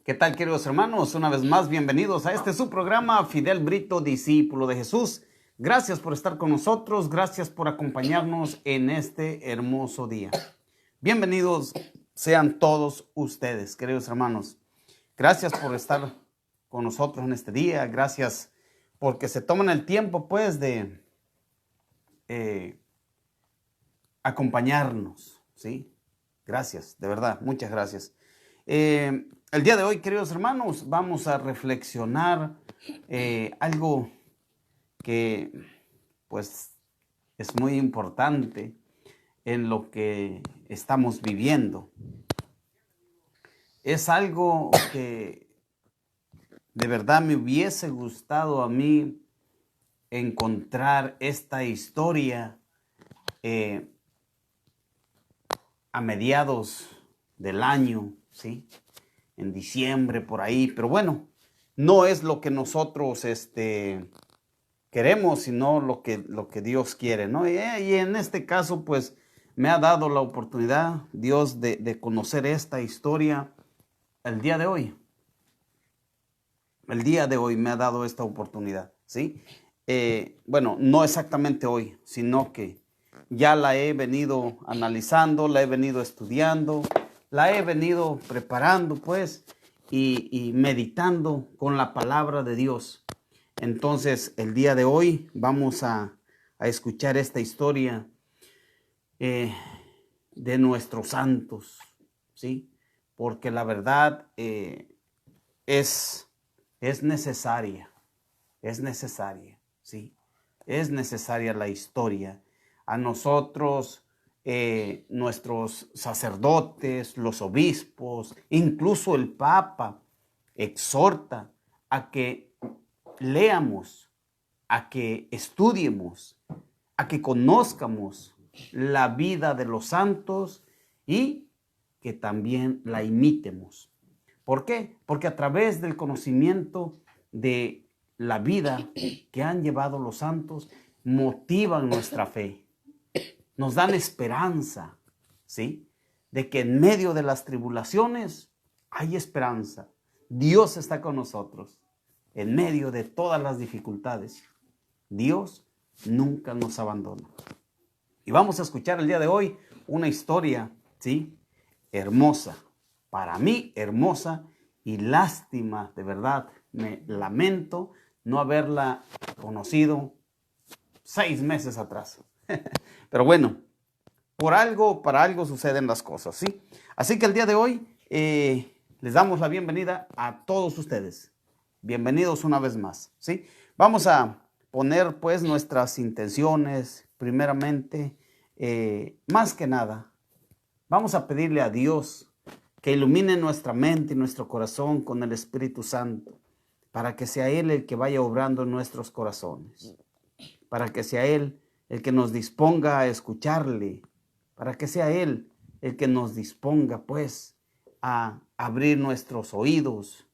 ¿Qué tal, queridos hermanos? Una vez más, bienvenidos a este su programa, Fidel Brito, discípulo de Jesús. Gracias por estar con nosotros, gracias por acompañarnos en este hermoso día. Bienvenidos sean todos ustedes, queridos hermanos. Gracias por estar con nosotros en este día, gracias porque se toman el tiempo, pues, de acompañarnos, ¿sí? Gracias, de verdad, muchas gracias. El día de hoy, queridos hermanos, vamos a reflexionar algo que, pues, es muy importante en lo que estamos viviendo. Es algo que de verdad me hubiese gustado a mí encontrar esta historia a mediados del año, ¿sí? En diciembre, por ahí, pero bueno, no es lo que nosotros queremos, sino lo que Dios quiere, ¿no? Y en este caso, pues, me ha dado la oportunidad, Dios, de conocer esta historia el día de hoy. El día de hoy me ha dado esta oportunidad, ¿sí? Bueno, no exactamente hoy, sino que ya la he venido analizando, la he venido estudiando, la he venido preparando, pues, y meditando con la palabra de Dios. Entonces, el día de hoy vamos a escuchar esta historia de nuestros santos, ¿sí? Porque la verdad es necesaria, ¿sí? Es necesaria la historia. A nosotros, nuestros sacerdotes, los obispos, incluso el Papa, exhorta a que leamos, a que estudiemos, a que conozcamos la vida de los santos y que también la imitemos. ¿Por qué? Porque a través del conocimiento de la vida que han llevado los santos, motivan nuestra fe, nos dan esperanza, ¿sí? De que en medio de las tribulaciones hay esperanza. Dios está con nosotros. En medio de todas las dificultades, Dios nunca nos abandona. Y vamos a escuchar el día de hoy una historia, ¿sí? Hermosa. Para mí, hermosa, y lástima, de verdad, me lamento no haberla conocido 6 meses atrás. Pero bueno, para algo suceden las cosas, ¿sí? Así que el día de hoy les damos la bienvenida a todos ustedes. Bienvenidos una vez más, ¿sí? Vamos a poner, pues, nuestras intenciones, primeramente, más que nada, vamos a pedirle a Dios que ilumine nuestra mente y nuestro corazón con el Espíritu Santo, para que sea Él el que vaya obrando en nuestros corazones, para que sea Él el que nos disponga a escucharle, para que sea Él el que nos disponga, pues, a abrir nuestros oídos,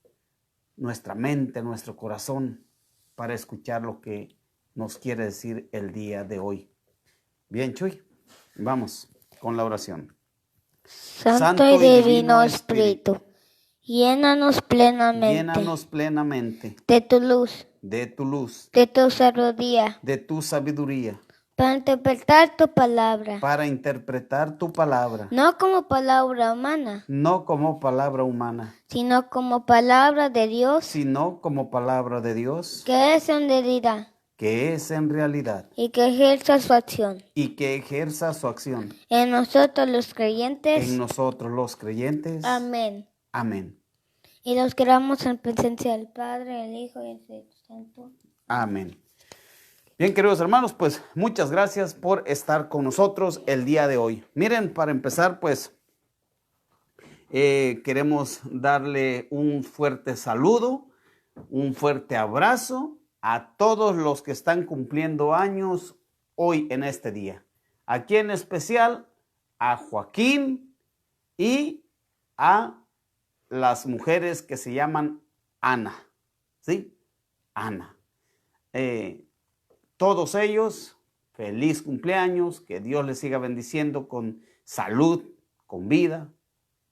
nuestra mente, nuestro corazón, para escuchar lo que nos quiere decir el día de hoy. Bien, Chuy, vamos con la oración. Santo y divino Espíritu, llénanos plenamente de tu luz, de tu sabiduría, para interpretar tu palabra, no como palabra humana, sino como palabra de Dios, que es en realidad, y que ejerza su acción en nosotros los creyentes. Amén. Y los queramos en presencia del Padre, el Hijo y el Espíritu Santo. Amén. Bien, queridos hermanos, pues muchas gracias por estar con nosotros el día de hoy. Miren, para empezar, pues queremos darle un fuerte saludo, un fuerte abrazo a todos los que están cumpliendo años hoy en este día. Aquí en especial a Joaquín y a las mujeres que se llaman Ana, ¿sí? Ana. Todos ellos, feliz cumpleaños, que Dios les siga bendiciendo con salud, con vida,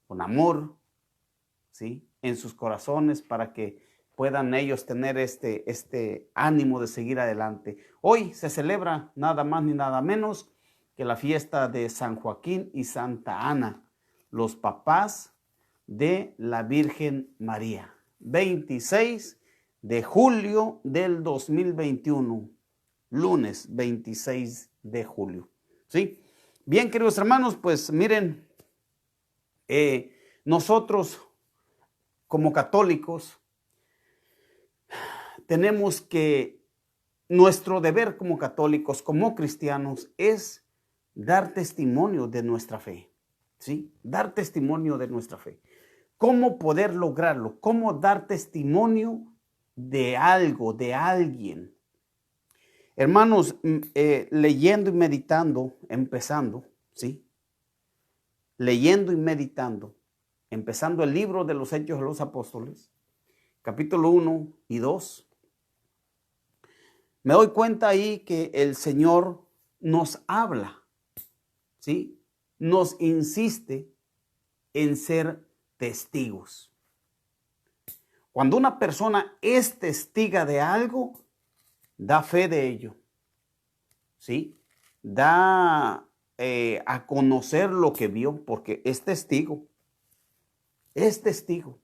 con amor, ¿sí? en sus corazones para que puedan ellos tener este ánimo de seguir adelante. Hoy se celebra nada más ni nada menos que la fiesta de San Joaquín y Santa Ana, los papás de la Virgen María. 26 de julio del 2021, lunes 26 de julio. ¿Sí? Bien, queridos hermanos, pues miren, nosotros como católicos tenemos que, nuestro deber como católicos, como cristianos, es dar testimonio de nuestra fe. ¿Sí? Dar testimonio de nuestra fe. ¿Cómo poder lograrlo? ¿Cómo dar testimonio de algo, de alguien? Hermanos, leyendo y meditando, empezando, ¿sí? Leyendo y meditando, empezando el libro de los Hechos de los Apóstoles, capítulo 1 y 2, me doy cuenta ahí que el Señor nos habla, ¿sí? Nos insiste en ser testigos. Cuando una persona es testiga de algo, da fe de ello, ¿sí? Da a conocer lo que vio, porque es testigo. Es testigo.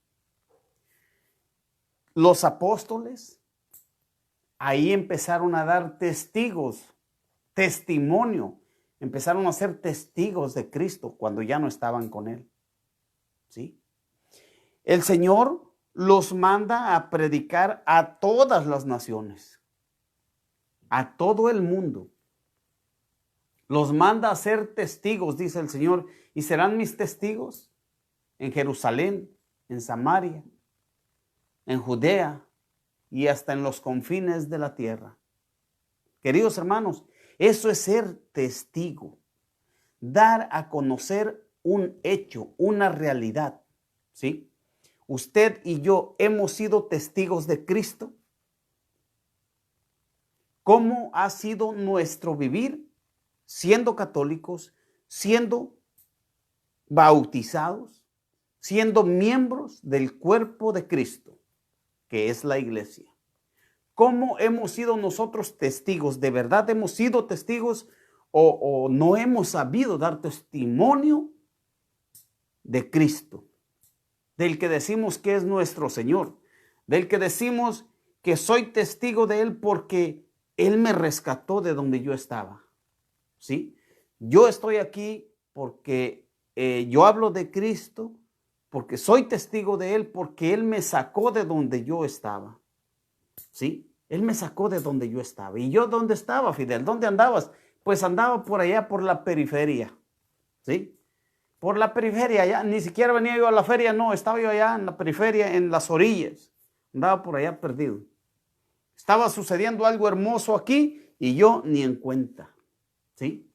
Los apóstoles ahí empezaron a dar testigos, testimonio. Empezaron a ser testigos de Cristo cuando ya no estaban con Él. ¿Sí? El Señor los manda a predicar a todas las naciones, a todo el mundo. Los manda a ser testigos, dice el Señor, y serán mis testigos en Jerusalén, en Samaria, en Judea y hasta en los confines de la tierra. Queridos hermanos, eso es ser testigo, dar a conocer un hecho, una realidad, ¿sí? Usted y yo hemos sido testigos de Cristo. ¿Cómo ha sido nuestro vivir siendo católicos, siendo bautizados, siendo miembros del cuerpo de Cristo, que es la iglesia? ¿Cómo hemos sido nosotros testigos? ¿De verdad hemos sido testigos o no hemos sabido dar testimonio de Cristo? Del que decimos que es nuestro Señor, del que decimos que soy testigo de Él porque Él me rescató de donde yo estaba. ¿Sí? Yo estoy aquí porque yo hablo de Cristo, porque soy testigo de Él, porque Él me sacó de donde yo estaba. ¿Sí? Él me sacó de donde yo estaba. ¿Y yo dónde estaba, Fidel? ¿Dónde andabas? Pues andaba por allá, por la periferia. ¿Sí? Por la periferia, allá, ni siquiera venía yo a la feria, no, estaba yo allá en la periferia, en las orillas, andaba por allá perdido. Estaba sucediendo algo hermoso aquí y yo ni en cuenta, ¿sí?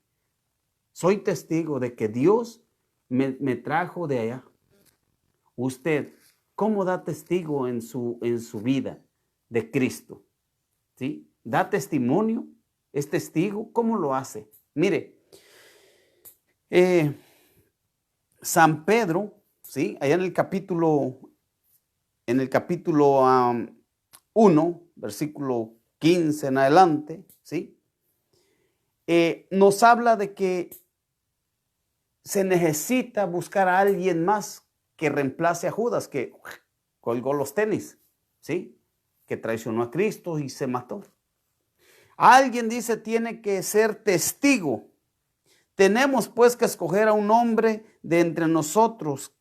Soy testigo de que Dios me trajo de allá. Usted, ¿cómo da testigo en su vida de Cristo? ¿Sí? ¿Da testimonio? ¿Es testigo? ¿Cómo lo hace? Mire, San Pedro, ¿sí? Allá en el capítulo 1, versículo 15 en adelante, ¿sí? Nos habla de que se necesita buscar a alguien más que reemplace a Judas, que colgó los tenis, ¿sí? Que traicionó a Cristo y se mató. Alguien dice tiene que ser testigo. Tenemos pues que escoger a un hombre de entre nosotros,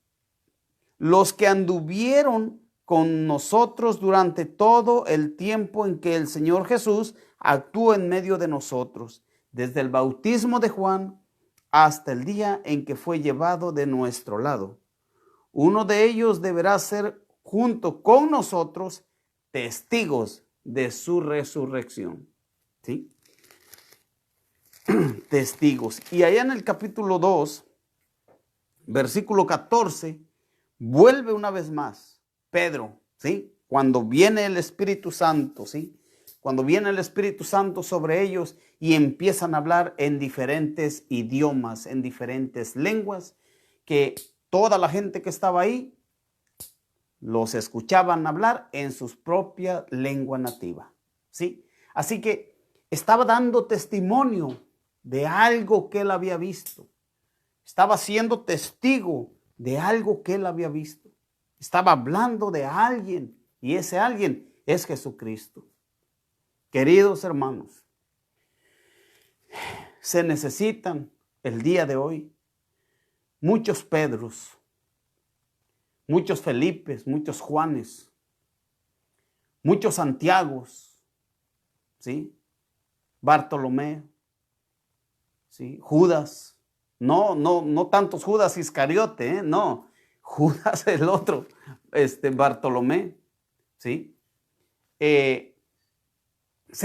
los que anduvieron con nosotros durante todo el tiempo en que el Señor Jesús actuó en medio de nosotros, desde el bautismo de Juan hasta el día en que fue llevado de nuestro lado. Uno de ellos deberá ser junto con nosotros testigos de su resurrección. ¿Sí? Testigos. Y allá en el capítulo 2, versículo 14, vuelve una vez más Pedro, ¿sí? Cuando viene el Espíritu Santo, ¿sí? Cuando viene el Espíritu Santo sobre ellos y empiezan a hablar en diferentes idiomas, en diferentes lenguas, que toda la gente que estaba ahí los escuchaban hablar en su propia lengua nativa, ¿sí? Así que estaba dando testimonio de algo que él había visto. Estaba siendo testigo de algo que él había visto. Estaba hablando de alguien, y ese alguien es Jesucristo. Queridos hermanos, se necesitan el día de hoy muchos Pedros, muchos Felipes, muchos Juanes, muchos Santiagos, ¿sí? Bartolomé, ¿sí? Judas, no tantos Judas Iscariote, no, Judas el otro, Bartolomé, ¿sí? Se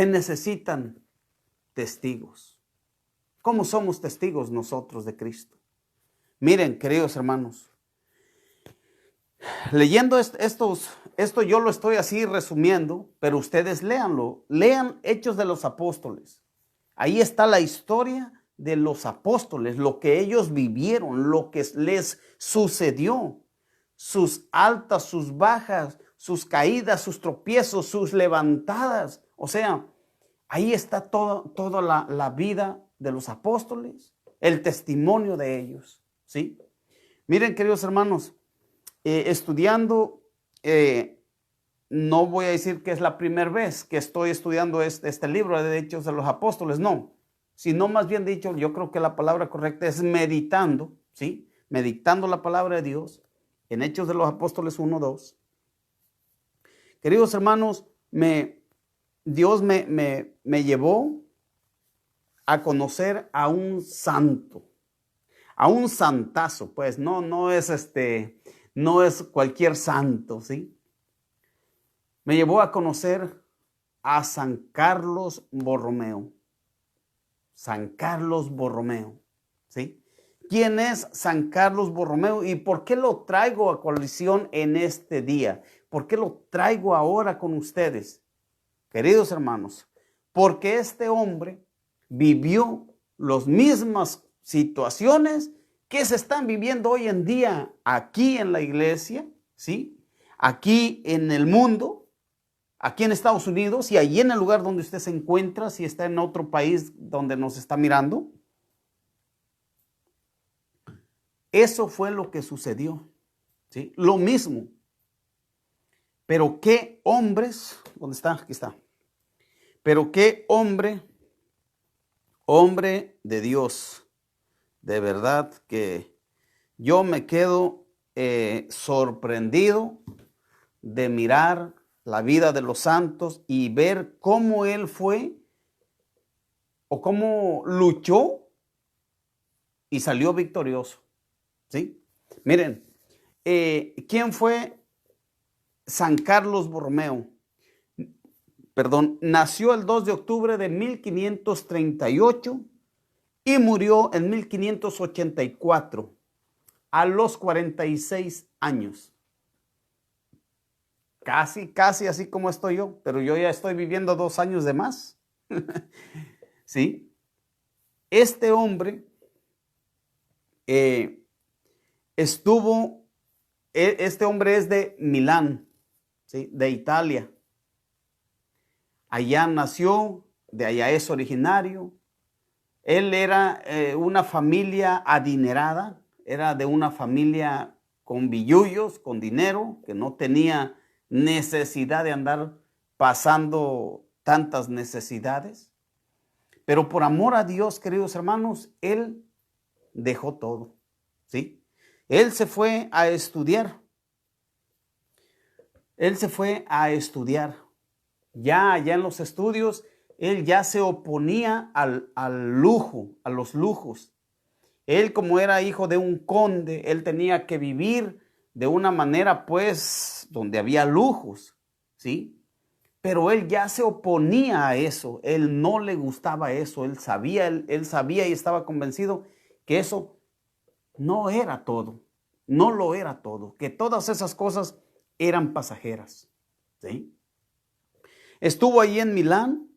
necesitan testigos. ¿Cómo somos testigos nosotros de Cristo? Miren, queridos hermanos, leyendo esto yo lo estoy así resumiendo, pero ustedes léanlo. Lean Hechos de los Apóstoles. Ahí está la historia de los apóstoles, lo que ellos vivieron, lo que les sucedió, sus altas, sus bajas, sus caídas, sus tropiezos, sus levantadas. O sea, ahí está toda la vida de los apóstoles, el testimonio de ellos, ¿sí? Miren, queridos hermanos, estudiando, no voy a decir que es la primera vez que estoy estudiando este libro de Hechos de los Apóstoles, no, sino más bien dicho, yo creo que la palabra correcta es meditando, ¿sí? Meditando la palabra de Dios en Hechos de los Apóstoles 1, 2. Queridos hermanos, Dios me llevó a conocer a un santo, a un santazo, pues no es cualquier santo, ¿sí? Me llevó a conocer a San Carlos Borromeo. San Carlos Borromeo, ¿sí? ¿Quién es San Carlos Borromeo y por qué lo traigo a colación en este día? ¿Por qué lo traigo ahora con ustedes? Queridos hermanos, porque este hombre vivió las mismas situaciones que se están viviendo hoy en día aquí en la iglesia, ¿sí? Aquí en el mundo, aquí en Estados Unidos y allí en el lugar donde usted se encuentra, si está en otro país donde nos está mirando. Eso fue lo que sucedió, ¿sí? Lo mismo. Pero qué hombres, ¿dónde está? Aquí está. Pero qué hombre de Dios. De verdad que yo me quedo sorprendido de mirar la vida de los santos y ver cómo él fue o cómo luchó y salió victorioso, ¿sí? Miren, ¿quién fue San Carlos Borromeo? Nació el 2 de octubre de 1538 y murió en 1584 a los 46 años. Casi así como estoy yo, pero yo ya estoy viviendo 2 años de más. ¿Sí? Este hombre este hombre es de Milán, ¿sí? De Italia. Allá nació, de allá es originario. Él era una familia adinerada, era de una familia con billullos, con dinero, que no tenía necesidad de andar pasando tantas necesidades. Pero por amor a Dios, queridos hermanos, él dejó todo, ¿sí? Él se fue a estudiar. Ya allá en los estudios, él ya se oponía al lujo, a los lujos. Él, como era hijo de un conde, él tenía que vivir de una manera, pues, donde había lujos, ¿sí? Pero él ya se oponía a eso, él no le gustaba eso, él sabía y estaba convencido que eso no era todo, no lo era todo, que todas esas cosas eran pasajeras, ¿sí? Estuvo ahí en Milán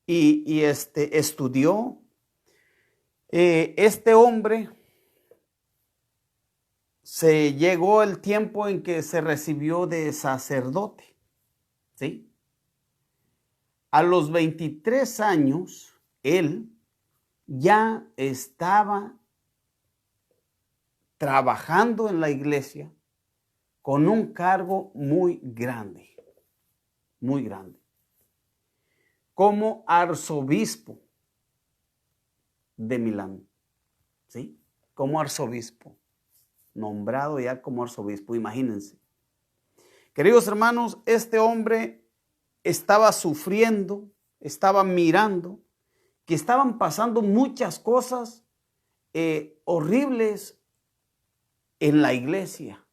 y estudió. Este hombre se llegó el tiempo en que se recibió de sacerdote, ¿sí? A los 23 años, él ya estaba trabajando en la iglesia con un cargo muy grande, como arzobispo de Milán, ¿sí? Como arzobispo, nombrado ya como arzobispo, imagínense. Queridos hermanos, este hombre estaba sufriendo, estaba mirando que estaban pasando muchas cosas horribles en la iglesia,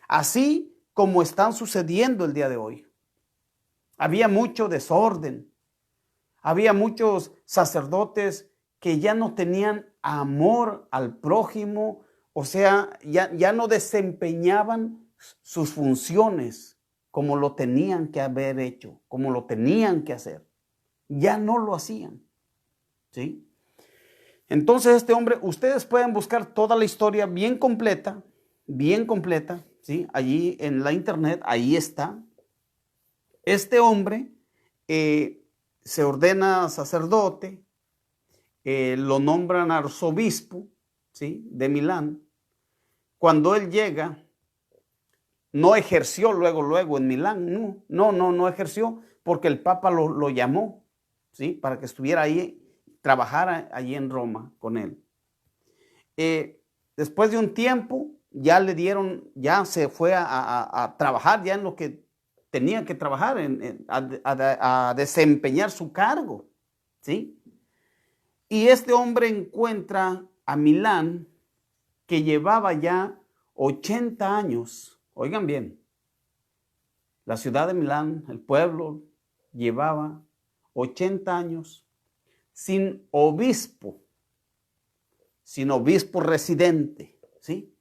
así como están sucediendo el día de hoy. Había mucho desorden, había muchos sacerdotes que ya no tenían amor al prójimo, o sea, ya no desempeñaban sus funciones como lo tenían que haber hecho, como lo tenían que hacer. Ya no lo hacían, ¿sí? Entonces este hombre, ustedes pueden buscar toda la historia bien completa, ¿sí? Allí en la internet, ahí está. Este hombre se ordena sacerdote, lo nombran arzobispo, ¿sí? De Milán. Cuando él llega, no ejerció luego en Milán, no ejerció, porque el Papa lo llamó, ¿sí? Para que estuviera ahí, trabajara allí en Roma con él. Después de un tiempo, ya se fue a trabajar ya en lo que tenía que trabajar, a desempeñar su cargo, ¿sí? Y este hombre encuentra a Milán, que llevaba ya 80 años. Oigan bien, la ciudad de Milán, el pueblo, llevaba 80 años sin obispo residente, ¿sí?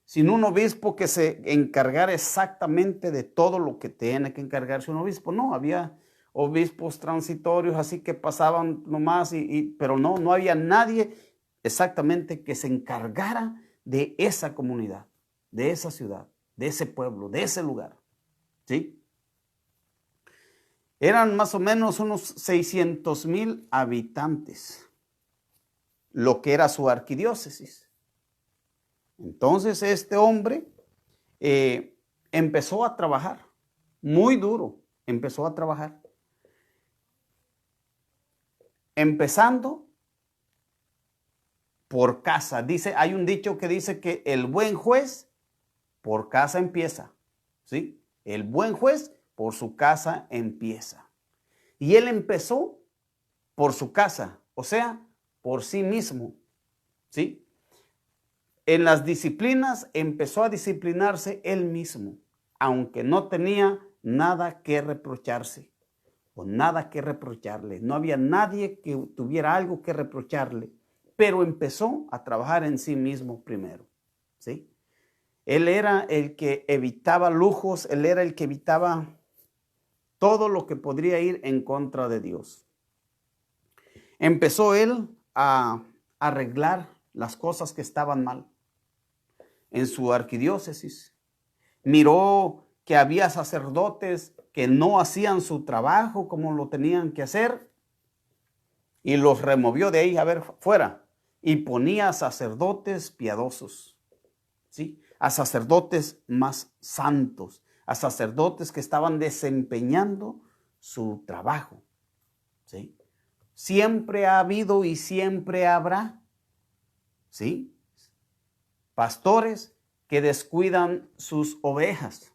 Sin un obispo que se encargara exactamente de todo lo que tiene que encargarse un obispo. No, había obispos transitorios, así que pasaban nomás, pero no había nadie exactamente que se encargara de esa comunidad, de esa ciudad, de ese pueblo, de ese lugar, ¿sí? Eran más o menos unos 600,000 habitantes, lo que era su arquidiócesis. Entonces este hombre empezó a trabajar, muy duro, empezó a trabajar. Empezando por casa. Hay un dicho que dice que el buen juez por casa empieza, ¿sí? El buen juez por su casa empieza. Y él empezó por su casa, o sea, por sí mismo, ¿sí? En las disciplinas empezó a disciplinarse él mismo, aunque no tenía nada que reprocharse o nada que reprocharle. No había nadie que tuviera algo que reprocharle, pero empezó a trabajar en sí mismo primero, ¿sí? Él era el que evitaba lujos, él era el que evitaba todo lo que podría ir en contra de Dios. Empezó él a arreglar las cosas que estaban mal en su arquidiócesis. Miró que había sacerdotes que no hacían su trabajo como lo tenían que hacer y los removió de ahí, a ver, fuera, y ponía a sacerdotes piadosos, ¿sí? A sacerdotes más santos, a sacerdotes que estaban desempeñando su trabajo, ¿sí? Siempre ha habido y siempre habrá, ¿sí? Pastores que descuidan sus ovejas,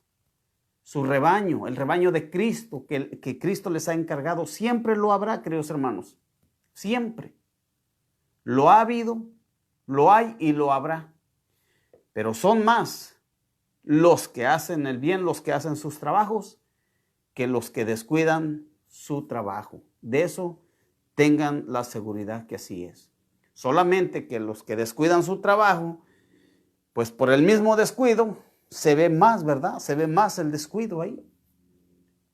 su rebaño, el rebaño de Cristo, que Cristo les ha encargado. Siempre lo habrá, queridos hermanos, siempre. Lo ha habido, lo hay y lo habrá. Pero son más los que hacen el bien, los que hacen sus trabajos, que los que descuidan su trabajo. De eso tengan la seguridad que así es. Solamente que los que descuidan su trabajo, pues por el mismo descuido se ve más, ¿verdad? Se ve más el descuido ahí.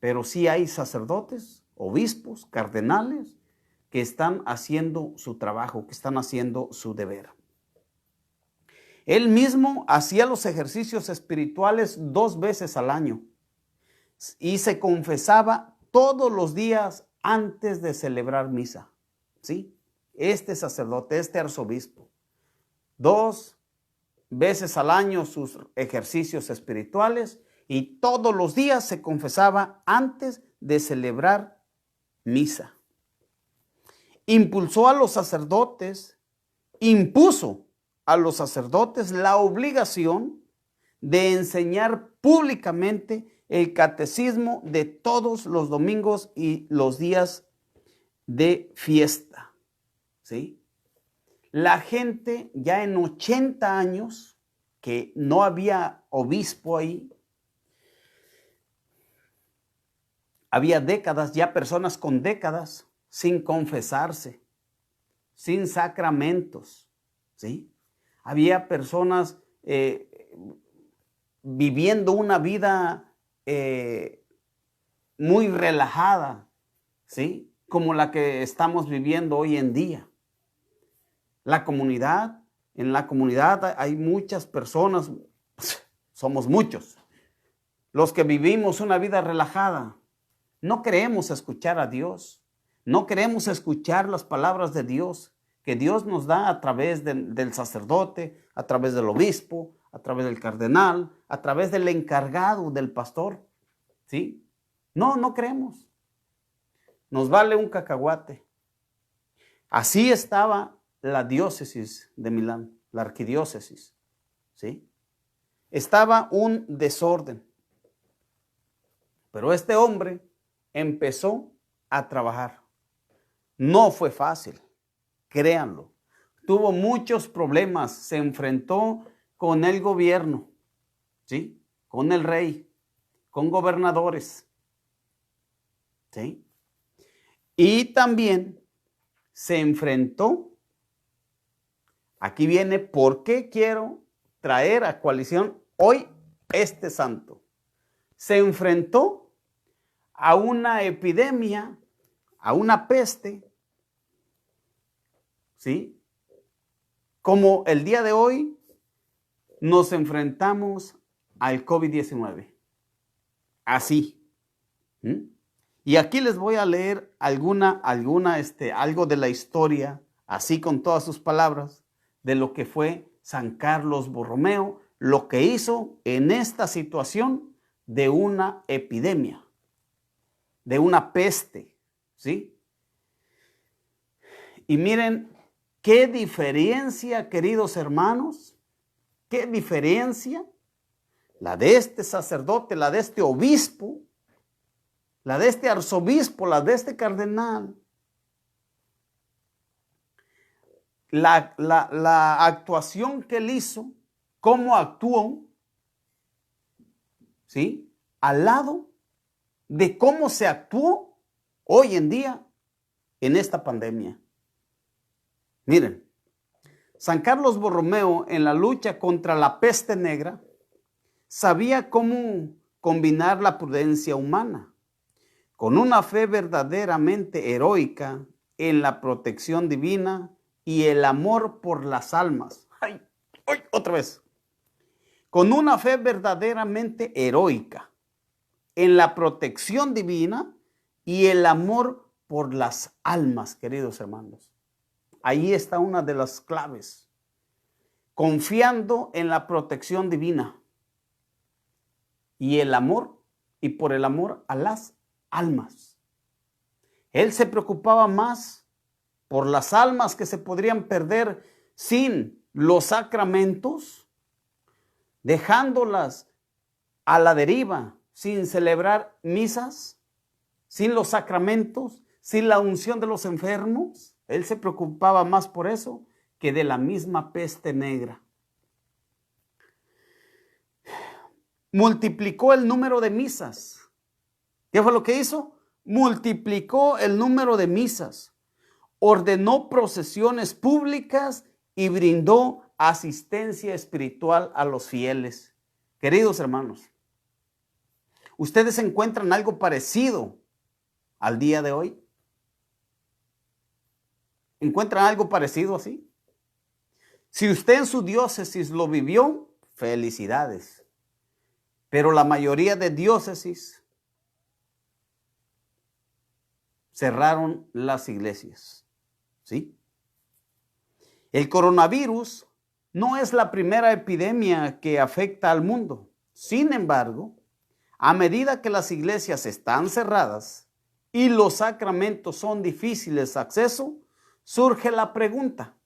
Pero sí hay sacerdotes, obispos, cardenales, que están haciendo su trabajo, que están haciendo su deber. Él mismo hacía los ejercicios espirituales 2 veces al año y se confesaba todos los días antes de celebrar misa. ¿Sí? Este sacerdote, este arzobispo, 2 veces al año sus ejercicios espirituales y todos los días se confesaba antes de celebrar misa. Impuso a los sacerdotes la obligación de enseñar públicamente el catecismo de todos los domingos y los días de fiesta. ¿Sí? La gente ya en 80 años, que no había obispo ahí, había décadas, ya personas con décadas, sin confesarse, sin sacramentos, ¿sí? Había personas viviendo una vida muy relajada, ¿sí? Como la que estamos viviendo hoy en día. En la comunidad hay muchas personas, somos muchos, los que vivimos una vida relajada. No queremos escuchar a Dios, no queremos escuchar las palabras de Dios que Dios nos da a través del sacerdote, a través del obispo, a través del cardenal, a través del encargado, del pastor. ¿Sí? No queremos. Nos vale un cacahuate. Así estaba la diócesis de Milán, la arquidiócesis. ¿Sí? Estaba un desorden. Pero este hombre empezó a trabajar. No fue fácil, créanlo. Tuvo muchos problemas, se enfrentó con el gobierno, ¿sí? Con el rey, con gobernadores, ¿sí? Y también se enfrentó, aquí viene por qué quiero traer a coalición hoy este santo. Se enfrentó a una epidemia, a una peste, ¿sí? Como el día de hoy nos enfrentamos al COVID-19. Así. Y aquí les voy a leer algo de la historia, así con todas sus palabras, de lo que fue San Carlos Borromeo, lo que hizo en esta situación de una epidemia, de una peste, ¿sí? Y miren, qué diferencia, queridos hermanos, qué diferencia la de este sacerdote, la de este obispo, la de este arzobispo, la de este cardenal. La actuación que él hizo, cómo actuó, ¿sí? Al lado de cómo se actuó hoy en día en esta pandemia. Miren, San Carlos Borromeo en la lucha contra la peste negra sabía cómo combinar la prudencia humana con una fe verdaderamente heroica en la protección divina y el amor por las almas. ¡Ay! Otra vez. Con una fe verdaderamente heroica en la protección divina y el amor por las almas, queridos hermanos. Ahí está una de las claves. Confiando en la protección divina y el amor, y por el amor a las almas. Él se preocupaba más por las almas que se podrían perder sin los sacramentos, dejándolas a la deriva, sin celebrar misas, sin los sacramentos, sin la unción de los enfermos. Él se preocupaba más por eso que de la misma peste negra. Multiplicó el número de misas. ¿Qué fue lo que hizo? Multiplicó el número de misas. Ordenó procesiones públicas y brindó asistencia espiritual a los fieles. Queridos hermanos, ¿ustedes encuentran algo parecido al día de hoy? ¿Encuentran algo parecido así? Si usted en su diócesis lo vivió, felicidades. Pero la mayoría de diócesis cerraron las iglesias. ¿Sí? El coronavirus no es la primera epidemia que afecta al mundo. Sin embargo, a medida que las iglesias están cerradas y los sacramentos son difíciles de acceso, surge la pregunta: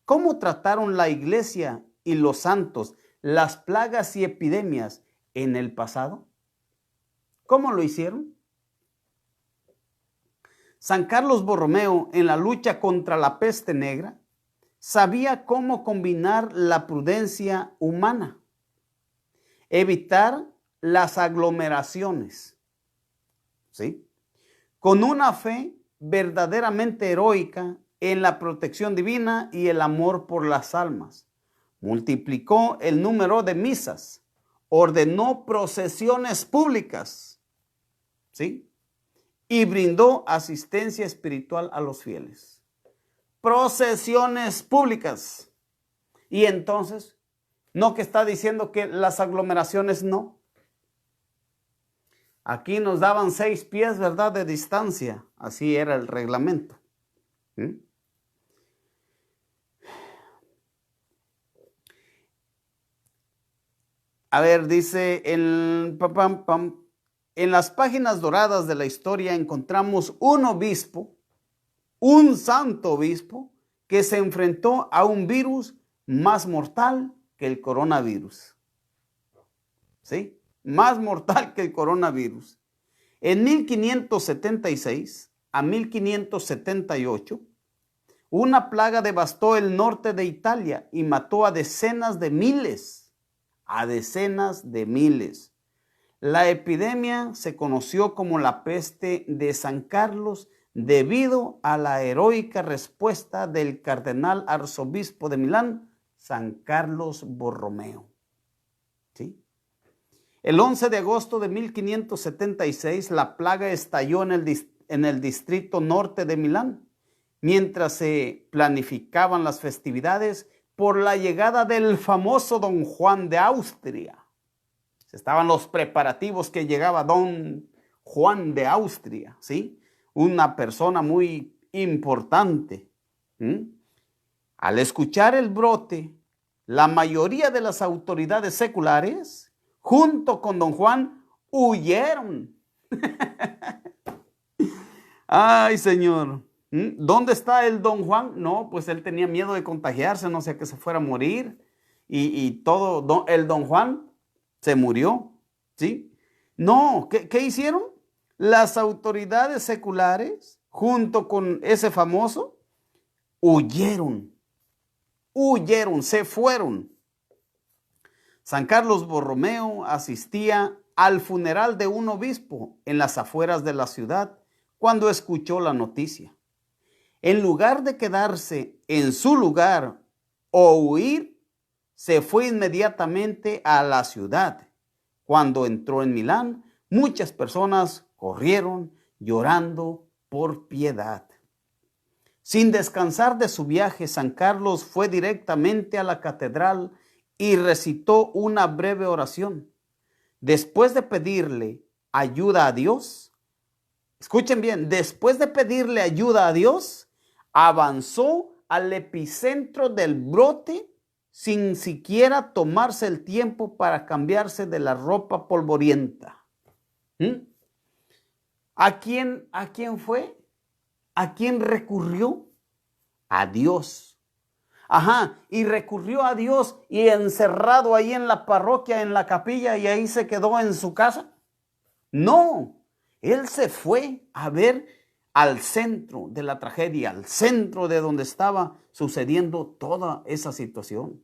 ¿cómo trataron la iglesia y los santos las plagas y epidemias en el pasado? ¿Cómo lo hicieron? San Carlos Borromeo, en la lucha contra la peste negra, sabía cómo combinar la prudencia humana, evitar las aglomeraciones, ¿sí?, con una fe verdaderamente heroica en la protección divina y el amor por las almas. Multiplicó el número de misas, ordenó procesiones públicas, ¿sí?, y brindó asistencia espiritual a los fieles. Procesiones públicas. Y entonces, ¿no que está diciendo que las aglomeraciones no? Aquí nos daban 6 pies, ¿verdad?, de distancia. Así era el reglamento. ¿Mm? A ver, dice en las páginas doradas de la historia encontramos un obispo, un santo obispo, que se enfrentó a un virus más mortal que el coronavirus. ¿Sí? Más mortal que el coronavirus. En 1576 a 1578, una plaga devastó el norte de Italia y mató a decenas de miles. La epidemia se conoció como la peste de San Carlos debido a la heroica respuesta del cardenal arzobispo de Milán, San Carlos Borromeo. ¿Sí? El 11 de agosto de 1576, la plaga estalló en el distrito norte de Milán, mientras se planificaban las festividades por la llegada del famoso don Juan de Austria. Estaban los preparativos que llegaba don Juan de Austria, ¿sí? Una persona muy importante. Al escuchar el brote, la mayoría de las autoridades seculares, junto con don Juan, huyeron. Ay, Señor. ¿Dónde está el don Juan? No, pues él tenía miedo de contagiarse, no sea que se fuera a morir. Y todo, el don Juan se murió, ¿sí? No, ¿qué hicieron? Las autoridades seculares, junto con ese famoso, huyeron, se fueron. San Carlos Borromeo asistía al funeral de un obispo en las afueras de la ciudad cuando escuchó la noticia. En lugar de quedarse en su lugar o huir, se fue inmediatamente a la ciudad. Cuando entró en Milán, muchas personas corrieron llorando por piedad. Sin descansar de su viaje, San Carlos fue directamente a la catedral y recitó una breve oración. Después de pedirle ayuda a Dios, escuchen bien, después de pedirle ayuda a Dios, avanzó al epicentro del brote sin siquiera tomarse el tiempo para cambiarse de la ropa polvorienta. ¿A quién fue? ¿A quién recurrió? A Dios. Ajá, y recurrió a Dios y encerrado ahí en la parroquia, en la capilla, y ahí se quedó en su casa. No, él se fue a ver al centro de la tragedia, al centro de donde estaba sucediendo toda esa situación.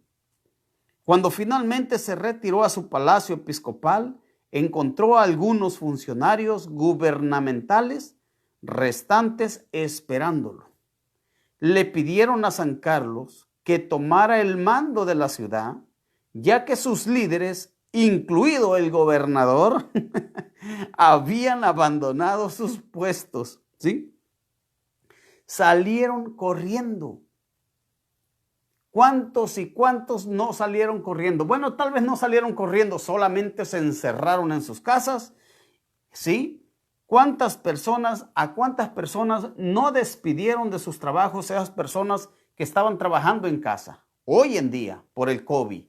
Cuando finalmente se retiró a su palacio episcopal, encontró a algunos funcionarios gubernamentales restantes esperándolo. Le pidieron a San Carlos que tomara el mando de la ciudad, ya que sus líderes, incluido el gobernador, habían abandonado sus puestos, ¿sí? Salieron corriendo. ¿Cuántos y cuántos no salieron corriendo? Bueno, tal vez no salieron corriendo, solamente se encerraron en sus casas, ¿sí? ¿A cuántas personas no despidieron de sus trabajos esas personas que estaban trabajando en casa hoy en día por el COVID?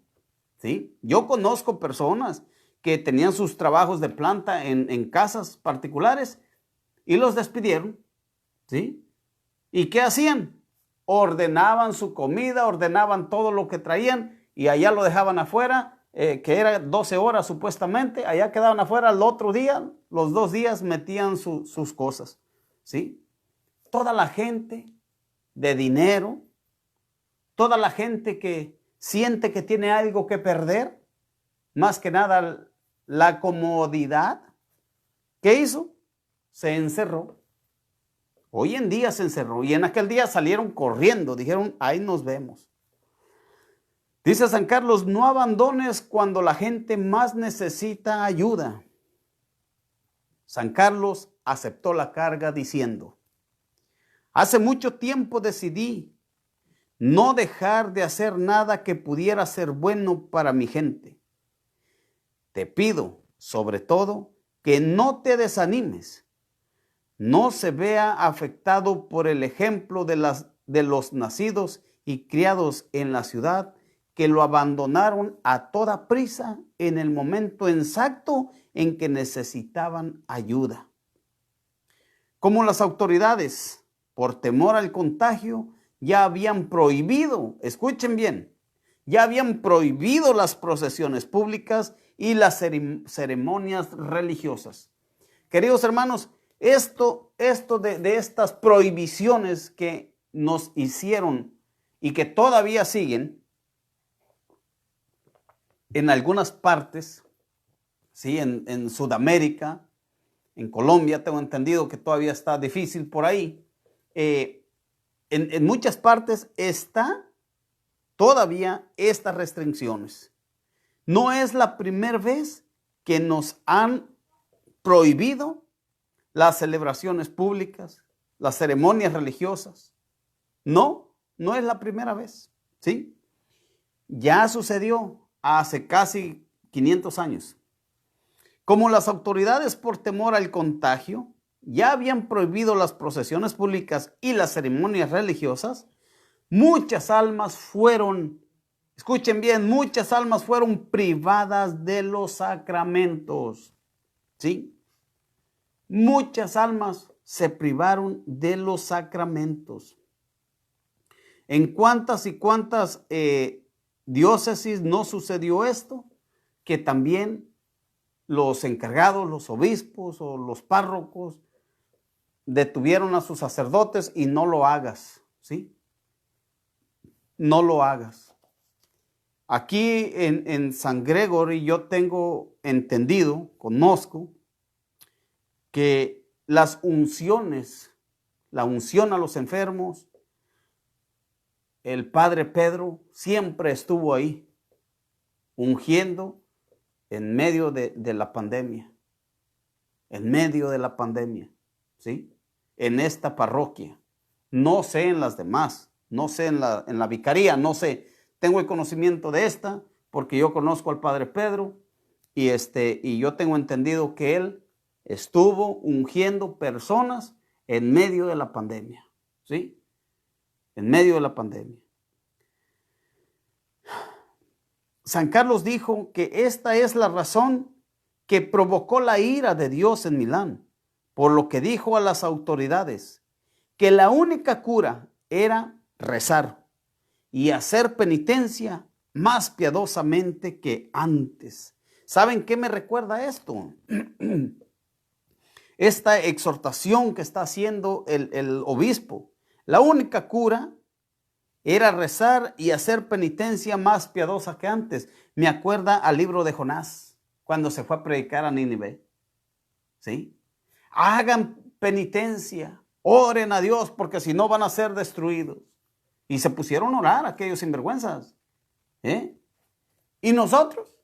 ¿Sí? Yo conozco personas que tenían sus trabajos de planta en casas particulares y los despidieron, ¿sí? ¿Y qué hacían? Ordenaban su comida, ordenaban todo lo que traían y allá lo dejaban afuera, que era 12 horas supuestamente, allá quedaban afuera el otro día, los 2 días metían sus cosas, ¿sí? Toda la gente de dinero, toda la gente que siente que tiene algo que perder, más que nada la comodidad, ¿qué hizo? Se encerró. Hoy en día se encerró y en aquel día salieron corriendo, dijeron, ahí nos vemos. Dice San Carlos, no abandones cuando la gente más necesita ayuda. San Carlos aceptó la carga diciendo, hace mucho tiempo decidí no dejar de hacer nada que pudiera ser bueno para mi gente. Te pido, sobre todo, que no te desanimes. No se vea afectado por el ejemplo de los nacidos y criados en la ciudad que lo abandonaron a toda prisa en el momento exacto en que necesitaban ayuda. Como las autoridades, por temor al contagio, ya habían prohibido, escuchen bien, ya habían prohibido las procesiones públicas y las ceremonias religiosas. Queridos hermanos, esto de estas prohibiciones que nos hicieron y que todavía siguen en algunas partes, ¿sí? En Sudamérica, en Colombia, tengo entendido que todavía está difícil por ahí. En muchas partes está todavía estas restricciones. No es la primera vez que nos han prohibido las celebraciones públicas, las ceremonias religiosas. No es la primera vez, ¿sí? Ya sucedió hace casi 500 años. Como las autoridades por temor al contagio ya habían prohibido las procesiones públicas y las ceremonias religiosas, muchas almas fueron, escuchen bien, muchas almas fueron privadas de los sacramentos, ¿sí? Muchas almas se privaron de los sacramentos. ¿En cuántas y cuántas diócesis no sucedió esto? Que también los encargados, los obispos o los párrocos detuvieron a sus sacerdotes y no lo hagas, ¿sí? No lo hagas. Aquí en San Gregory yo tengo entendido, conozco, que las unciones, la unción a los enfermos, el Padre Pedro siempre estuvo ahí, ungiendo en medio de la pandemia, ¿sí? En esta parroquia. No sé en las demás, no sé en la vicaría, no sé. Tengo el conocimiento de esta porque yo conozco al Padre Pedro y yo tengo entendido que él estuvo ungiendo personas en medio de la pandemia, ¿sí? En medio de la pandemia. San Carlos dijo que esta es la razón que provocó la ira de Dios en Milán, por lo que dijo a las autoridades que la única cura era rezar y hacer penitencia más piadosamente que antes. ¿Saben qué me recuerda esto? Esta exhortación que está haciendo el obispo. La única cura era rezar y hacer penitencia más piadosa que antes. Me acuerda al libro de Jonás, cuando se fue a predicar a Nínive. ¿Sí? Hagan penitencia, oren a Dios, porque si no van a ser destruidos. Y se pusieron a orar aquellos sinvergüenzas. Y nosotros,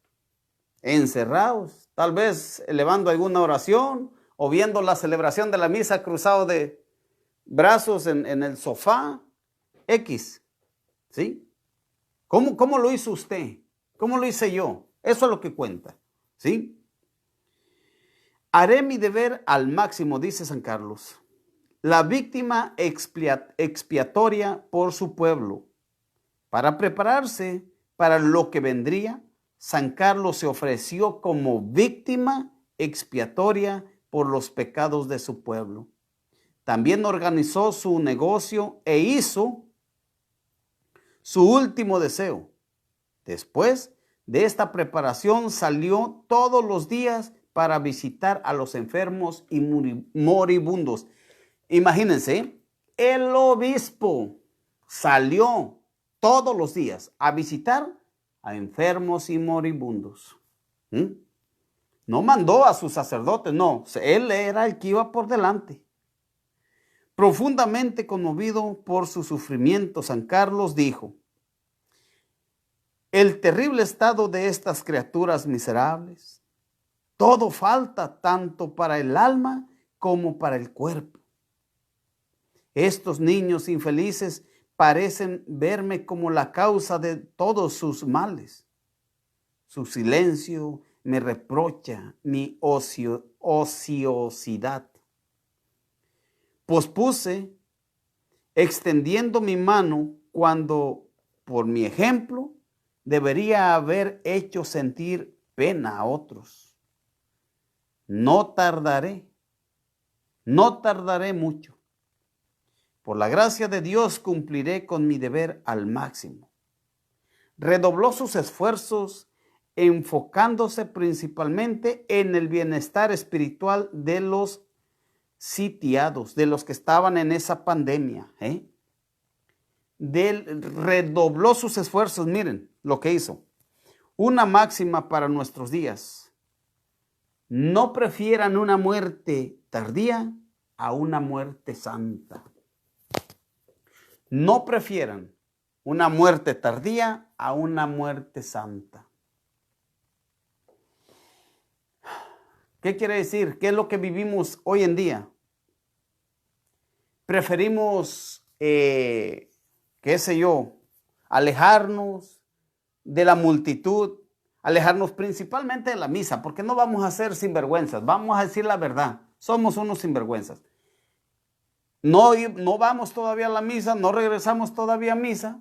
encerrados, tal vez elevando alguna oración o viendo la celebración de la misa cruzado de brazos en el sofá, X, ¿sí? ¿Cómo lo hizo usted? ¿Cómo lo hice yo? Eso es lo que cuenta, ¿sí? Haré mi deber al máximo, dice San Carlos, la víctima expiatoria por su pueblo. Para prepararse para lo que vendría, San Carlos se ofreció como víctima expiatoria por los pecados de su pueblo. También organizó su negocio e hizo su último deseo. Después de esta preparación salió todos los días para visitar a los enfermos y moribundos. Imagínense, el obispo salió todos los días a visitar a enfermos y moribundos. No mandó a sus sacerdotes, no, él era el que iba por delante. Profundamente conmovido por su sufrimiento, San Carlos dijo: el terrible estado de estas criaturas miserables, todo falta tanto para el alma como para el cuerpo. Estos niños infelices parecen verme como la causa de todos sus males. Su silencio me reprocha mi ociosidad. Pospuse extendiendo mi mano cuando, por mi ejemplo, debería haber hecho sentir pena a otros. No tardaré mucho. Por la gracia de Dios cumpliré con mi deber al máximo. Redobló sus esfuerzos enfocándose principalmente en el bienestar espiritual de los sitiados, de los que estaban en esa pandemia. Redobló sus esfuerzos. Miren lo que hizo. Una máxima para nuestros días: no prefieran una muerte tardía a una muerte santa. No prefieran una muerte tardía a una muerte santa. ¿Qué quiere decir? ¿Qué es lo que vivimos hoy en día? Preferimos, qué sé yo, alejarnos de la multitud, alejarnos principalmente de la misa, porque no vamos a ser sinvergüenzas, vamos a decir la verdad, somos unos sinvergüenzas. No vamos todavía a la misa, no regresamos todavía a misa,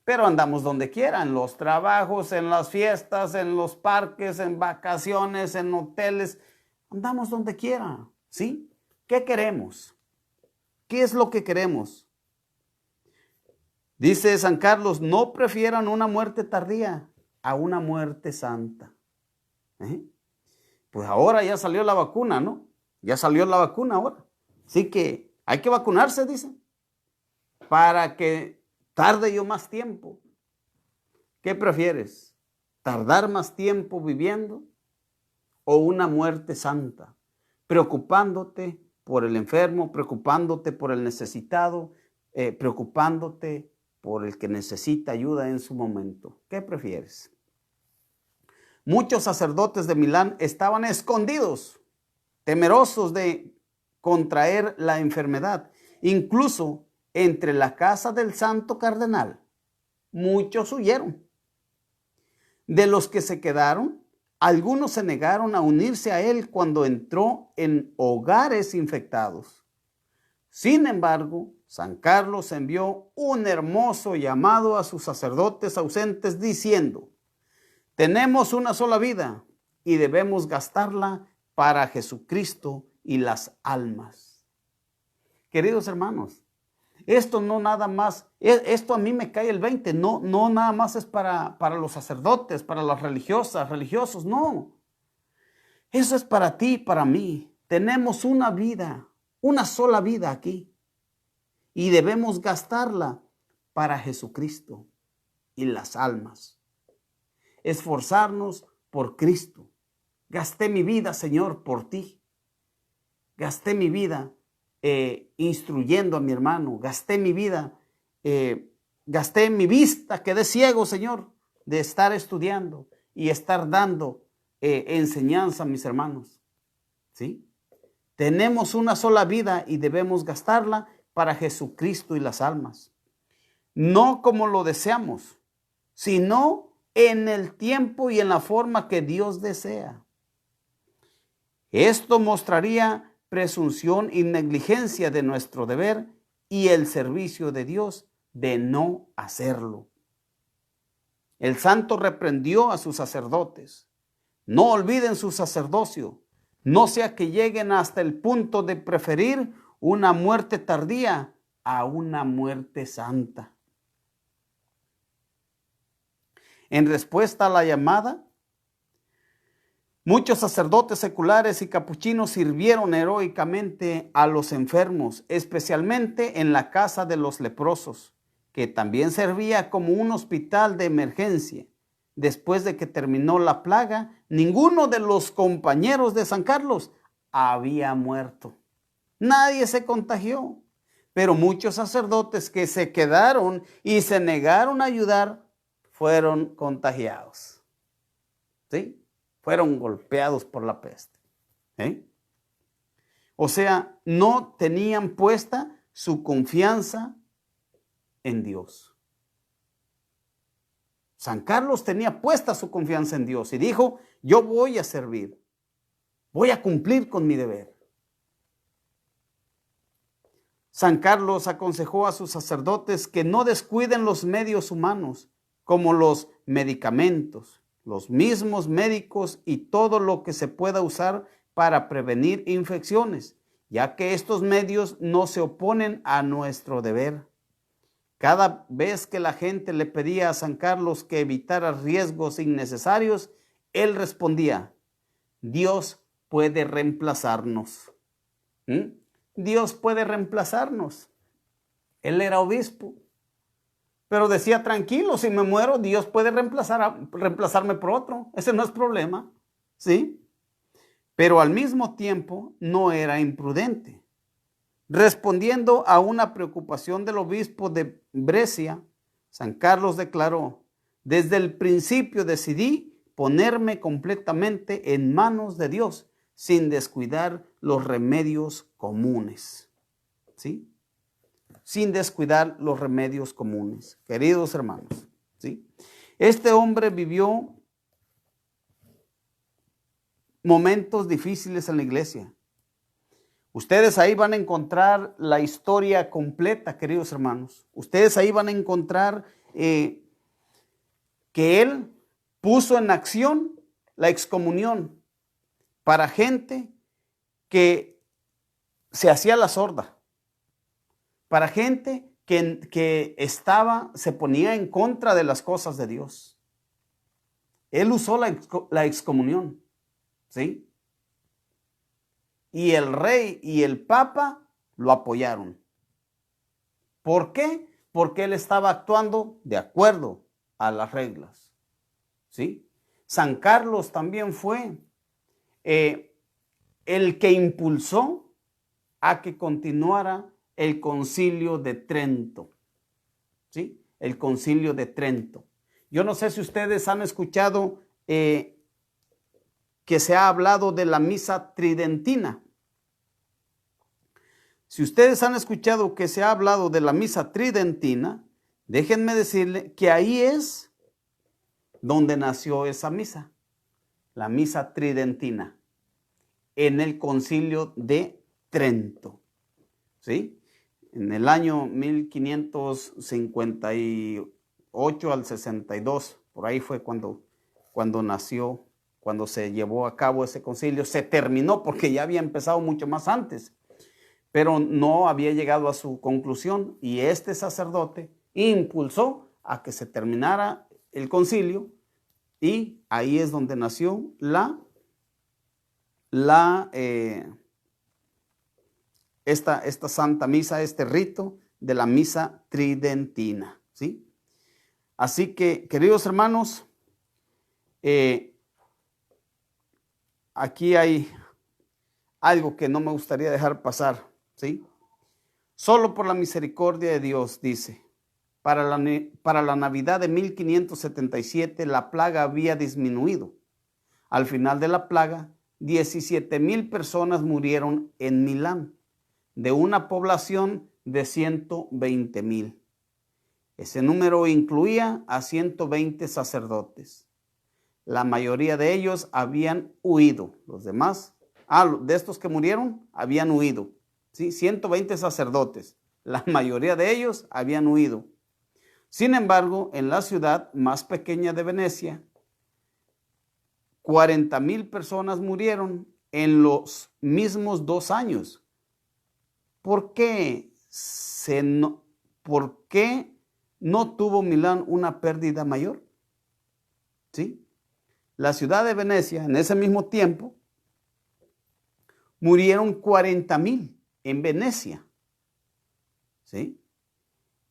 pero andamos donde quiera, en los trabajos, en las fiestas, en los parques, en vacaciones, en hoteles, andamos donde quiera, ¿sí? ¿Qué queremos? ¿Qué es lo que queremos? Dice San Carlos: no prefieran una muerte tardía a una muerte santa. Pues ahora ya salió la vacuna, ¿no? Ya salió la vacuna ahora. Así que hay que vacunarse, dice, para que tarde yo más tiempo. ¿Qué prefieres? ¿Tardar más tiempo viviendo o una muerte santa? Preocupándote por el enfermo, preocupándote por el necesitado, preocupándote por el que necesita ayuda en su momento. ¿Qué prefieres? Muchos sacerdotes de Milán estaban escondidos, temerosos de contraer la enfermedad. Incluso entre la casa del santo cardenal, muchos huyeron. De los que se quedaron, algunos se negaron a unirse a él cuando entró en hogares infectados. Sin embargo, San Carlos envió un hermoso llamado a sus sacerdotes ausentes diciendo: tenemos una sola vida y debemos gastarla para Jesucristo y las almas. Queridos hermanos, esto no nada más, esto a mí me cae el 20, no nada más es para los sacerdotes, para las religiosas, religiosos, no. Eso es para ti, para mí. Tenemos una vida, una sola vida aquí y debemos gastarla para Jesucristo y las almas. Esforzarnos por Cristo. Gasté mi vida, Señor, por ti. Gasté mi vida instruyendo a mi hermano. Gasté mi vida, gasté mi vista, quedé ciego, Señor, de estar estudiando y estar dando enseñanza a mis hermanos. ¿Sí? Tenemos una sola vida y debemos gastarla para Jesucristo y las almas. No como lo deseamos, sino en el tiempo y en la forma que Dios desea. Esto mostraría presunción y negligencia de nuestro deber y el servicio de Dios de no hacerlo. El santo reprendió a sus sacerdotes: no olviden su sacerdocio, no sea que lleguen hasta el punto de preferir una muerte tardía a una muerte santa. En respuesta a la llamada, muchos sacerdotes seculares y capuchinos sirvieron heroicamente a los enfermos, especialmente en la casa de los leprosos, que también servía como un hospital de emergencia. Después de que terminó la plaga, ninguno de los compañeros de San Carlos había muerto. Nadie se contagió, pero muchos sacerdotes que se quedaron y se negaron a ayudar fueron contagiados. ¿Sí? Fueron golpeados por la peste. O sea, no tenían puesta su confianza en Dios. San Carlos tenía puesta su confianza en Dios y dijo: yo voy a servir, voy a cumplir con mi deber. San Carlos aconsejó a sus sacerdotes que no descuiden los medios humanos, como los medicamentos, los mismos médicos y todo lo que se pueda usar para prevenir infecciones, ya que estos medios no se oponen a nuestro deber. Cada vez que la gente le pedía a San Carlos que evitara riesgos innecesarios, él respondía: Dios puede reemplazarnos. Dios puede reemplazarnos. Él era obispo, pero decía: tranquilo, si me muero, Dios puede reemplazarme por otro. Ese no es problema, ¿sí? Pero al mismo tiempo no era imprudente. Respondiendo a una preocupación del obispo de Brescia, San Carlos declaró: desde el principio decidí ponerme completamente en manos de Dios, sin descuidar los remedios comunes. ¿Sí? Sin descuidar los remedios comunes. Queridos hermanos, ¿sí? Este hombre vivió momentos difíciles en la iglesia. Ustedes ahí van a encontrar la historia completa, queridos hermanos. Ustedes ahí van a encontrar que él puso en acción la excomunión para gente que se hacía la sorda, para gente que se ponía en contra de las cosas de Dios. Él usó la excomunión, ¿sí? Y el rey y el papa lo apoyaron. ¿Por qué? Porque él estaba actuando de acuerdo a las reglas. ¿Sí? San Carlos también fue el que impulsó a que continuara el Concilio de Trento. ¿Sí? El Concilio de Trento. Yo no sé si ustedes han escuchado que se ha hablado de la misa tridentina. Si ustedes han escuchado que se ha hablado de la misa tridentina, déjenme decirle que ahí es donde nació esa misa, la misa tridentina, en el Concilio de Trento. ¿Sí? En el año 1558 al 62, por ahí fue cuando nació, cuando se llevó a cabo ese concilio. Se terminó porque ya había empezado mucho más antes, pero no había llegado a su conclusión, y este sacerdote impulsó a que se terminara el concilio, y ahí es donde nació esta santa misa, este rito de la misa tridentina, ¿sí? Así que, queridos hermanos, aquí hay algo que no me gustaría dejar pasar, ¿sí? Solo por la misericordia de Dios, dice, para la Navidad de 1577 la plaga había disminuido. Al final de la plaga, 17,000 personas murieron en Milán, de una población de 120,000. Ese número incluía a 120 sacerdotes. La mayoría de ellos habían huido. Los demás, de estos que murieron, habían huido. ¿Sí? 120 sacerdotes. La mayoría de ellos habían huido. Sin embargo, en la ciudad más pequeña de Venecia, 40,000 personas murieron en los mismos 2 años. ¿Por qué no tuvo Milán una pérdida mayor? ¿Sí? La ciudad de Venecia, en ese mismo tiempo, murieron 40,000 en Venecia. ¿Sí?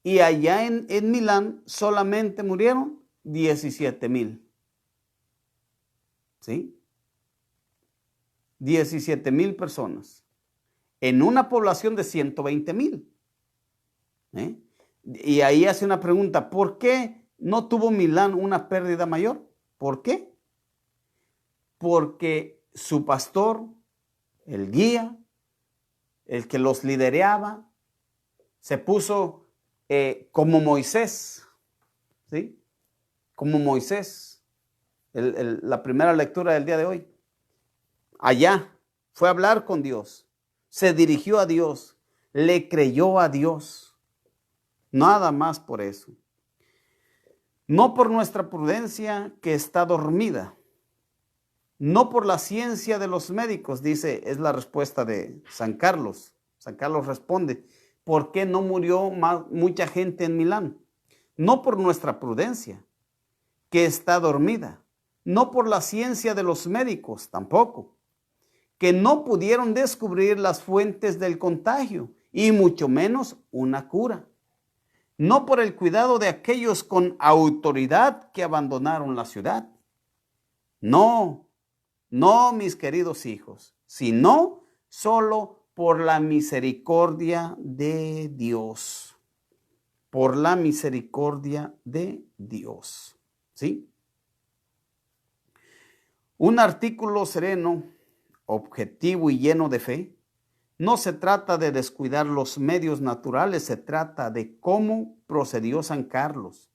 Y allá en Milán solamente murieron 17,000. ¿Sí? 17,000 personas en una población de 120,000. Y ahí hace una pregunta: ¿por qué no tuvo Milán una pérdida mayor? ¿Por qué? Porque su pastor, el guía, el que los lideraba, se puso como Moisés, ¿sí? Como Moisés, la primera lectura del día de hoy. Allá fue a hablar con Dios, se dirigió a Dios, le creyó a Dios. Nada más por eso. No por nuestra prudencia que está dormida, no por la ciencia de los médicos, dice, es la respuesta de San Carlos. San Carlos responde: ¿por qué no murió mucha gente en Milán? No por nuestra prudencia, que está dormida, no por la ciencia de los médicos tampoco, que no pudieron descubrir las fuentes del contagio y mucho menos una cura. No por el cuidado de aquellos con autoridad que abandonaron la ciudad. No, mis queridos hijos, sino solo por la misericordia de Dios. Por la misericordia de Dios. ¿Sí? Un artículo sereno, objetivo y lleno de fe. No se trata de descuidar los medios naturales, se trata de cómo procedió San Carlos,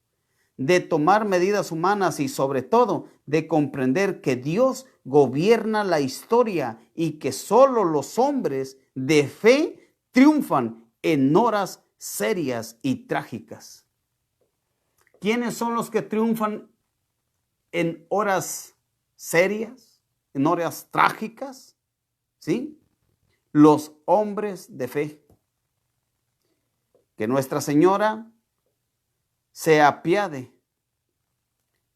de tomar medidas humanas y sobre todo de comprender que Dios gobierna la historia y que solo los hombres de fe triunfan en horas serias y trágicas. ¿Quiénes son los que triunfan en horas serias, en horas trágicas? ¿Sí? Los hombres de fe. Que Nuestra Señora se apiade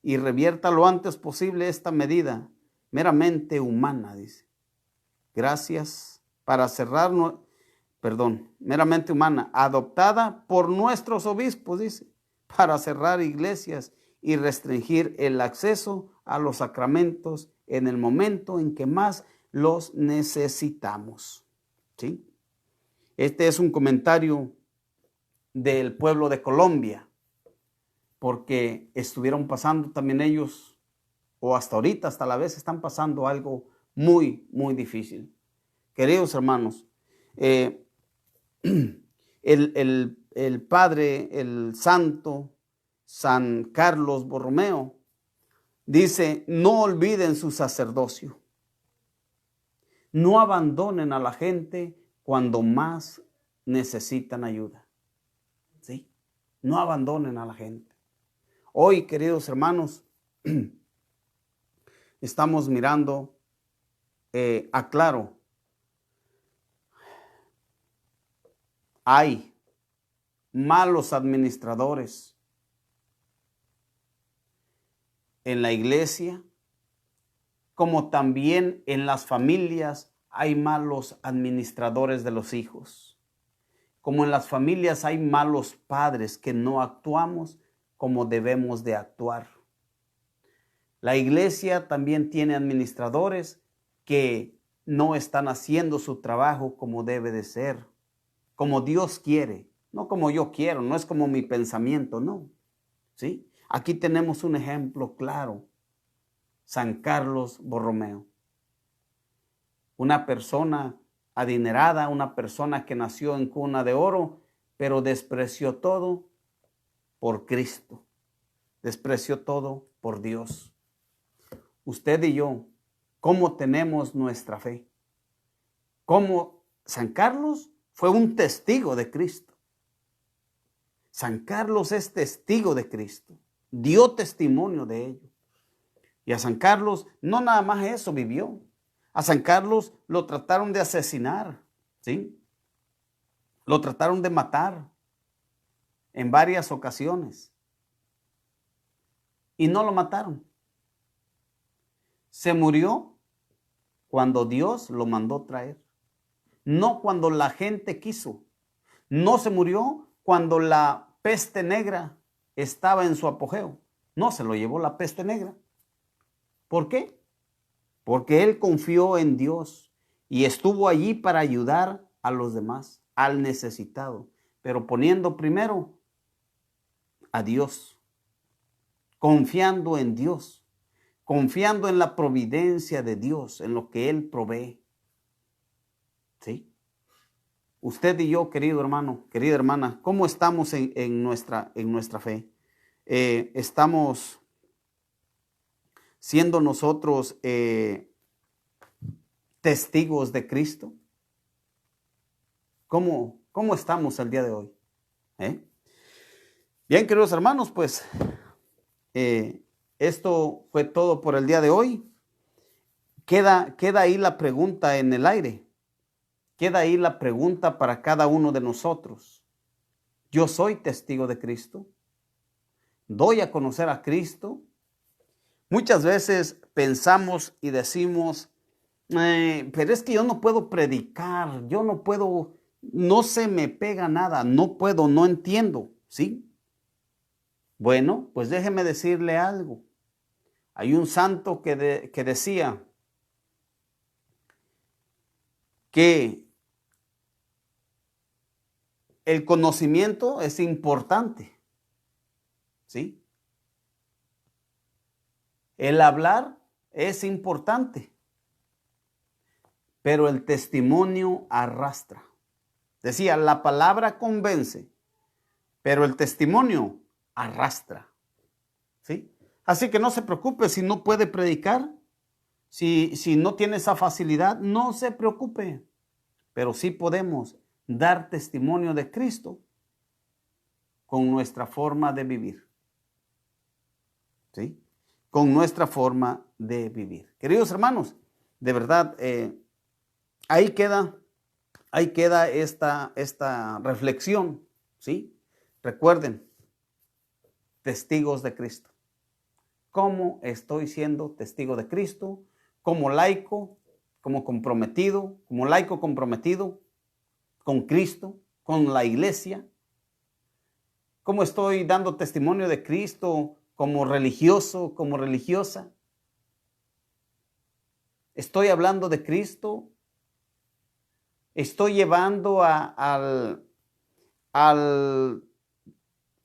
y revierta lo antes posible esta medida meramente humana, dice. Gracias para cerrar, meramente humana, adoptada por nuestros obispos, dice, para cerrar iglesias y restringir el acceso a los sacramentos en el momento en que más los necesitamos. ¿Sí? Este es un comentario del pueblo de Colombia, porque estuvieron pasando también ellos, o hasta ahorita, hasta la vez, están pasando algo muy, muy difícil. Queridos hermanos, el padre, el santo San Carlos Borromeo, dice: no olviden su sacerdocio. No abandonen a la gente cuando más necesitan ayuda. ¿Sí? No abandonen a la gente. Hoy, queridos hermanos, estamos mirando a claro. Hay malos administradores en la iglesia, como también en las familias hay malos administradores de los hijos. Como en las familias hay malos padres que no actuamos como debemos de actuar. La iglesia también tiene administradores que no están haciendo su trabajo como debe de ser, como Dios quiere, no como yo quiero, no es como mi pensamiento, no. ¿Sí? Aquí tenemos un ejemplo claro. San Carlos Borromeo. Una persona adinerada, una persona que nació en cuna de oro, pero despreció todo por Cristo. Despreció todo por Dios. Usted y yo, ¿cómo tenemos nuestra fe? ¿Cómo? San Carlos fue un testigo de Cristo. San Carlos es testigo de Cristo. Dio testimonio de ello. Y a San Carlos no nada más eso vivió. A San Carlos lo trataron de asesinar, ¿sí? Lo trataron de matar en varias ocasiones. Y no lo mataron. Se murió cuando Dios lo mandó traer. No cuando la gente quiso. No se murió cuando la peste negra estaba en su apogeo. No, se lo llevó la peste negra. ¿Por qué? Porque él confió en Dios y estuvo allí para ayudar a los demás, al necesitado, pero poniendo primero a Dios, confiando en Dios, confiando en la providencia de Dios, en lo que Él provee. ¿Sí? Usted y yo, querido hermano, querida hermana, ¿cómo estamos en nuestra fe? ¿Estamos siendo nosotros testigos de Cristo? ¿Cómo estamos el día de hoy? Bien, queridos hermanos, pues esto fue todo por el día de hoy. Queda ahí la pregunta en el aire. Queda ahí la pregunta para cada uno de nosotros. ¿Yo soy testigo de Cristo? ¿Doy a conocer a Cristo? Muchas veces pensamos y decimos, pero es que yo no puedo predicar, yo no puedo, no se me pega nada, no puedo, no entiendo, ¿sí? Bueno, pues déjeme decirle algo. Hay un santo que decía que el conocimiento es importante, ¿sí? El hablar es importante, pero el testimonio arrastra. Decía, la palabra convence, pero el testimonio arrastra, ¿sí? Así que no se preocupe si no puede predicar, si no tiene esa facilidad, no se preocupe, pero sí podemos dar testimonio de Cristo con nuestra forma de vivir, ¿sí? Con nuestra forma de vivir. Queridos hermanos, de verdad, ahí queda esta reflexión, ¿sí? Recuerden, testigos de Cristo. ¿Cómo estoy siendo testigo de Cristo? Como laico, como laico comprometido con Cristo, con la iglesia. ¿Cómo estoy dando testimonio de Cristo como religioso, como religiosa? ¿Estoy hablando de Cristo? ¿Estoy llevando al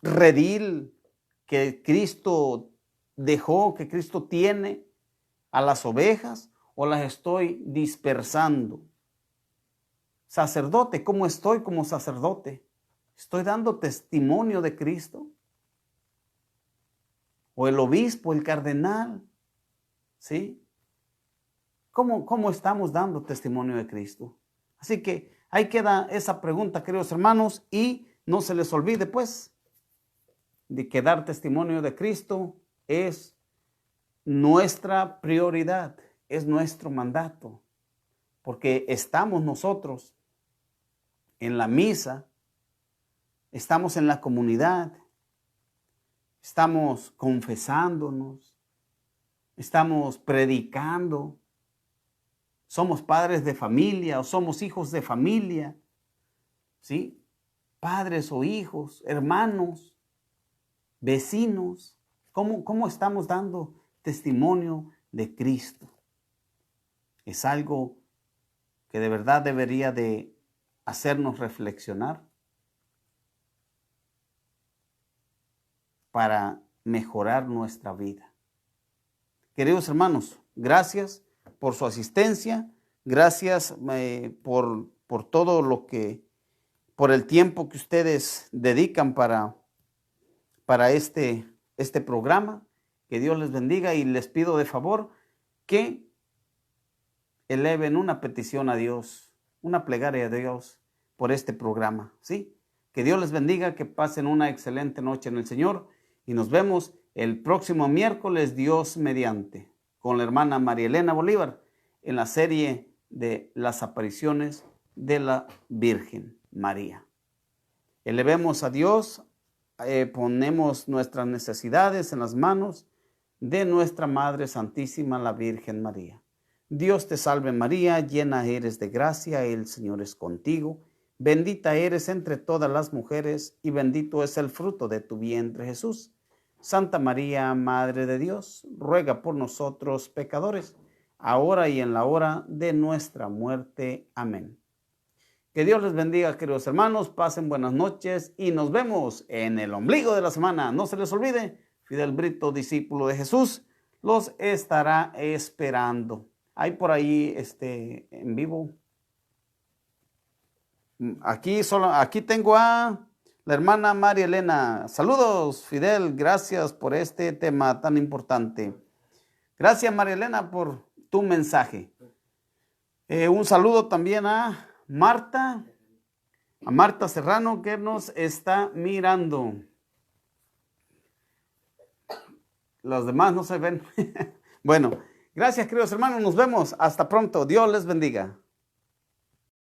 redil que Cristo dejó, que Cristo tiene a las ovejas, o las estoy dispersando? Sacerdote, ¿cómo estoy como sacerdote? ¿Estoy dando testimonio de Cristo? ¿O el obispo, el cardenal? ¿Sí? ¿Cómo estamos dando testimonio de Cristo? Así que ahí queda esa pregunta, queridos hermanos, y no se les olvide, pues, de que dar testimonio de Cristo es nuestra prioridad, es nuestro mandato, porque estamos nosotros en la misa, estamos en la comunidad, estamos confesándonos, estamos predicando, somos padres de familia o somos hijos de familia, ¿sí? Padres o hijos, hermanos, vecinos. ¿Cómo estamos dando testimonio de Cristo? Es algo que de verdad debería de hacernos reflexionar para mejorar nuestra vida. Queridos hermanos, gracias por su asistencia, gracias por todo por el tiempo que ustedes dedican para para este programa. Que Dios les bendiga y les pido de favor que eleven una petición a Dios, una plegaria a Dios por este programa, ¿sí? Que Dios les bendiga, que pasen una excelente noche en el Señor y nos vemos el próximo miércoles, Dios mediante, con la hermana María Elena Bolívar en la serie de las apariciones de la Virgen María. Elevemos a Dios, ponemos nuestras necesidades en las manos de nuestra Madre Santísima, la Virgen María. Dios te salve María, llena eres de gracia, el Señor es contigo. Bendita eres entre todas las mujeres y bendito es el fruto de tu vientre Jesús. Santa María, Madre de Dios, ruega por nosotros pecadores, ahora y en la hora de nuestra muerte. Amén. Que Dios les bendiga, queridos hermanos, pasen buenas noches y nos vemos en el ombligo de la semana. No se les olvide, Fidel Brito, discípulo de Jesús, los estará esperando. Hay por ahí en vivo. Aquí tengo a la hermana María Elena. Saludos, Fidel, gracias por este tema tan importante. Gracias, María Elena, por tu mensaje. Un saludo también a Marta Serrano, que nos está mirando. Los demás no se ven. Bueno, gracias, queridos hermanos. Nos vemos. Hasta pronto. Dios les bendiga.